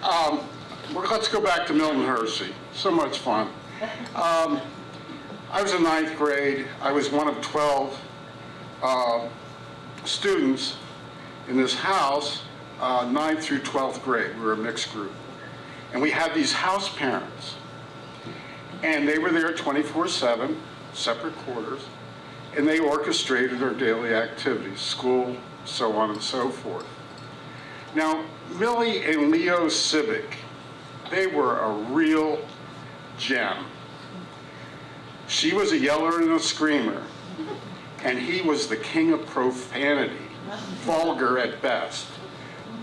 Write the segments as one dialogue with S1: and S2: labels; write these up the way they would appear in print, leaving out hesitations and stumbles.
S1: Let's go back to Milton Hersey. So much fun. I was in 9th grade. I was one of 12 students in this house, 9th through 12th grade. We were a mixed group. And we had these house parents. And they were there 24/7, separate quarters, and they orchestrated our daily activities, school, so on and so forth. Now, Millie and Leo Civic, they were a real gem. She was a yeller and a screamer, and he was the king of profanity, vulgar at best.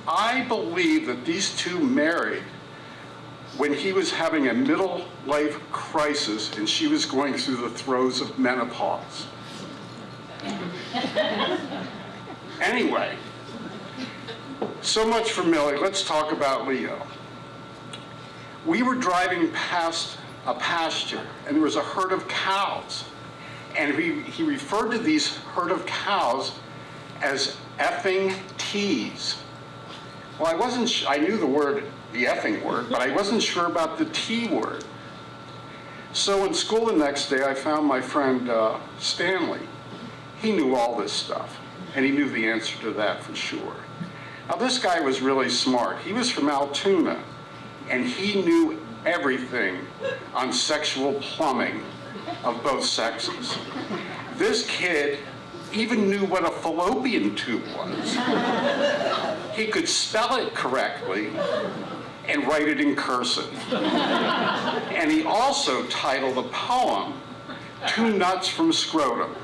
S1: I believe that these two married when he was having a middle-life crisis and she was going through the throes of menopause. Anyway, so much for Millie. Let's talk about Leo. We were driving past a pasture, and there was a herd of cows. And he referred to these herd of cows as effing T's. Well, I knew the effing word, but I wasn't sure about the T word. So in school the next day, I found my friend Stanley. He knew all this stuff, and he knew the answer to that for sure. Now, this guy was really smart. He was from Altoona, and he knew everything on sexual plumbing of both sexes. This kid even knew what a fallopian tube was. He could spell it correctly and write it in cursive. And he also titled a poem, "Two Nuts from Scrotum."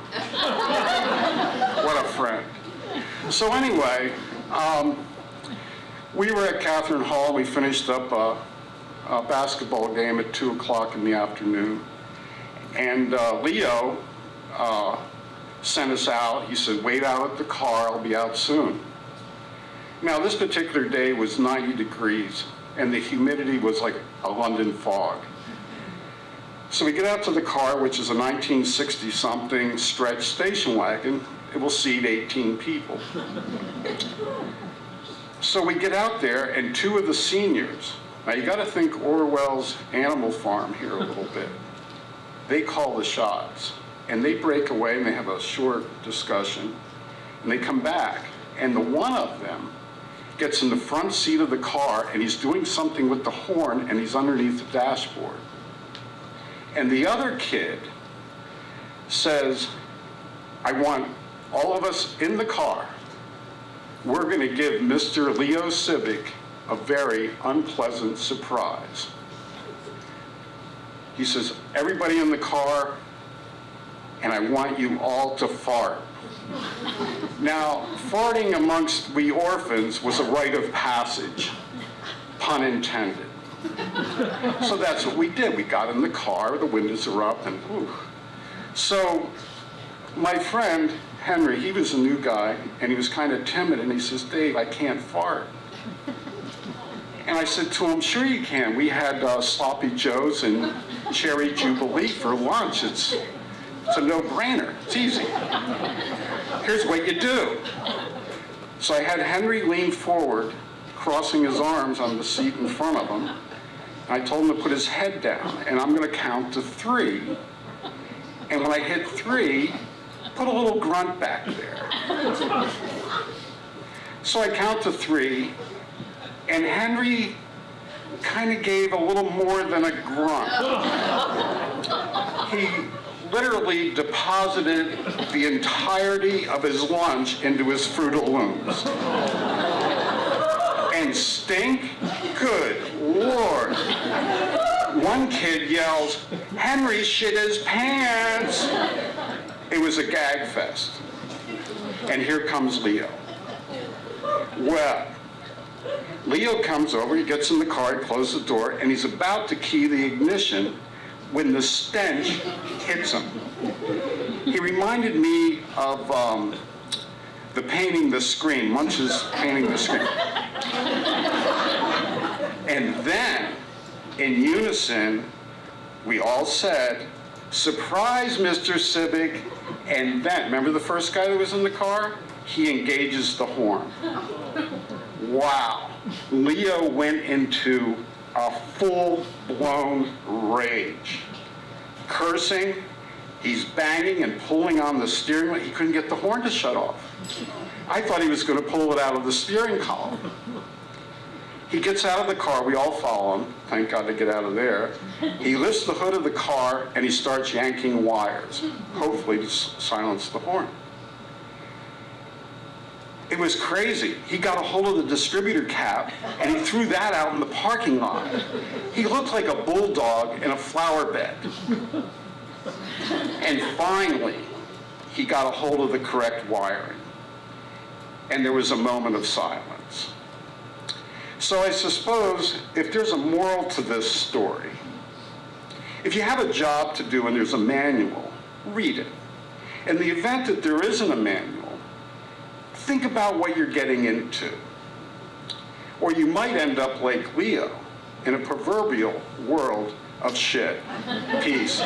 S1: What a friend. So anyway, we were at Catherine Hall. We finished up a basketball game at 2 o'clock in the afternoon. And Leo sent us out. He said, "Wait out at the car, I'll be out soon." Now, this particular day was 90 degrees, and the humidity was like a London fog. So we get out to the car, which is a 1960-something stretch station wagon. It will seat 18 people. So we get out there, and two of the seniors, now you gotta think Orwell's Animal Farm here a little bit. They call the shots, and they break away, and they have a short discussion, and they come back, and the one of them gets in the front seat of the car, and he's doing something with the horn, and he's underneath the dashboard. And the other kid says, "I want all of us in the car. We're going to give Mr. Leo Civic a very unpleasant surprise." He says, "Everybody in the car, and I want you all to fart." Now, farting amongst we orphans was a rite of passage, pun intended. So that's what we did. We got in the car, the windows are up, and whew. So my friend, Henry, he was a new guy, and he was kind of timid, and he says, "Dave, I can't fart." And I said to him, "Sure you can. We had Sloppy Joes and Cherry Jubilee for lunch. It's a no-brainer. It's easy. Here's what you do." So I had Henry lean forward, crossing his arms on the seat in front of him. I told him to put his head down, and I'm going to count to 3. And when I hit 3, put a little grunt back there. So I count to 3, and Henry kind of gave a little more than a grunt. He literally deposited the entirety of his lunch into his Fruit of Looms. And stink? Good Lord. One kid yells, "Henry shit his pants." It was a gag fest. And here comes Leo. Well, Leo comes over, he gets in the car, he closes the door, and he's about to key the ignition when the stench hits him. He reminded me of the painting the screen, Munch's painting the screen. And then, in unison, we all said, "Surprise, Mr. Civic." And then, remember the first guy that was in the car? he engages the horn. Wow. Leo went into a full-blown rage. Cursing, he's banging and pulling on the steering wheel. He couldn't get the horn to shut off. I thought he was going to pull it out of the steering column. He gets out of the car. We all follow him. Thank God to get out of there. He lifts the hood of the car and he starts yanking wires, hopefully to silence the horn. It was crazy. He got a hold of the distributor cap and he threw that out in the parking lot. He looked like a bulldog in a flower bed. And finally, he got a hold of the correct wiring. And there was a moment of silence. So I suppose if there's a moral to this story, if you have a job to do and there's a manual, read it. In the event that there isn't a manual, think about what you're getting into. Or you might end up like Leo, in a proverbial world of shit. Peace.